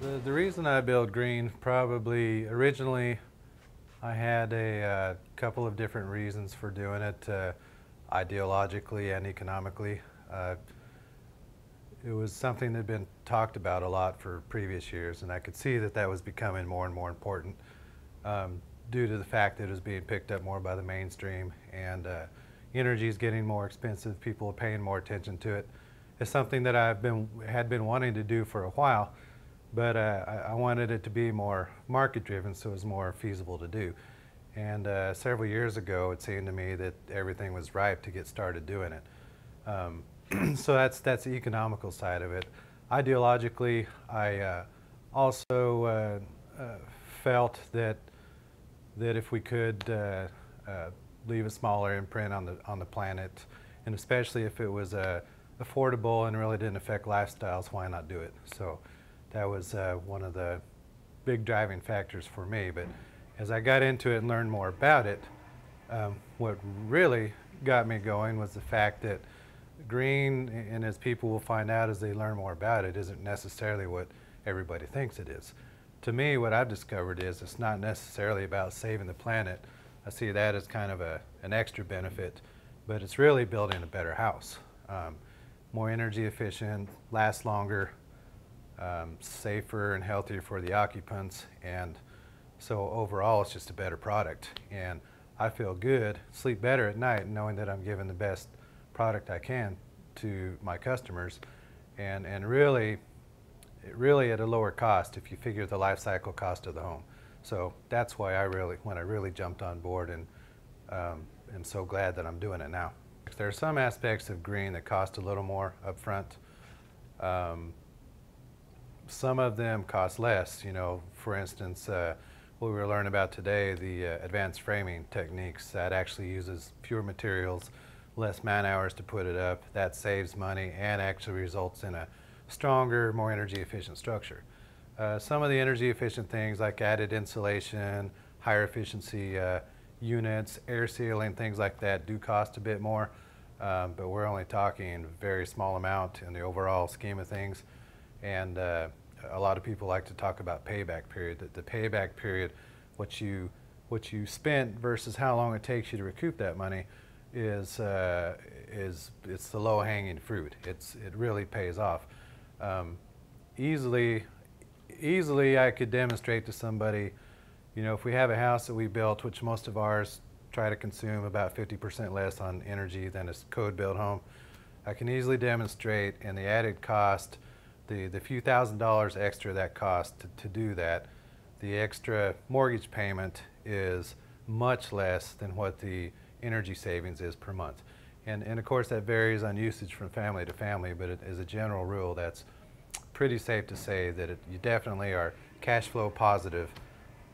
The reason I built green, probably originally I had a couple of different reasons for doing it, ideologically and economically. It was something that had been talked about a lot for previous years, and I could see that that was becoming more and more important due to the fact that it was being picked up more by the mainstream, and energy is getting more expensive. People are paying more attention to it. It's something that had been wanting to do for a while, but I wanted it to be more market-driven, so it was more feasible to do. And several years ago, it seemed to me that everything was ripe to get started doing it. So that's the economical side of it. Ideologically, I also felt that if we could leave a smaller imprint on the planet, and especially if it was affordable and really didn't affect lifestyles, why not do it? So that was one of the big driving factors for me. But as I got into it and learned more about it, what really got me going was the fact that green, and as people will find out as they learn more about it, isn't necessarily what everybody thinks it is. To me, what I've discovered is it's not necessarily about saving the planet. I see that as kind of an extra benefit, but it's really building a better house. More energy efficient, lasts longer, safer and healthier for the occupants, and so overall it's just a better product. And I feel good, sleep better at night knowing that I'm giving the best product I can to my customers, and really at a lower cost if you figure the life cycle cost of the home. So that's why when I really jumped on board, and am so glad that I'm doing it now. There are some aspects of green that cost a little more up front. Some of them cost less. You know, for instance, what we were learning about today, the advanced framing techniques, that actually uses fewer materials, less man hours to put it up. That saves money and actually results in a stronger, more energy efficient structure. Some of the energy efficient things like added insulation, higher efficiency units, air sealing, things like that do cost a bit more, but we're only talking a very small amount in the overall scheme of things. And a lot of people like to talk about payback period. The payback period, what you spent versus how long it takes you to recoup that money, it's the low-hanging fruit. It really pays off. Easily I could demonstrate to somebody, you know, if we have a house that we built, which most of ours try to consume about 50% less on energy than a code-built home, I can easily demonstrate, and the added cost, the few $1,000s extra that cost to do that, the extra mortgage payment is much less than what the energy savings is per month. And of course that varies on usage from family to family, but as a general rule, that's pretty safe to say that you definitely are cash flow positive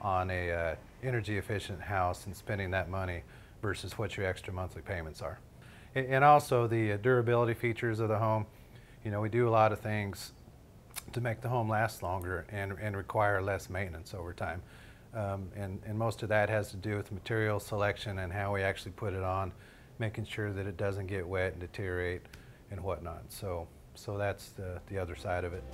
on a energy efficient house and spending that money versus what your extra monthly payments are. And also the durability features of the home. You know, we do a lot of things to make the home last longer and require less maintenance over time. And most of that has to do with material selection and how we actually put it on, making sure that it doesn't get wet and deteriorate and whatnot. So that's the other side of it.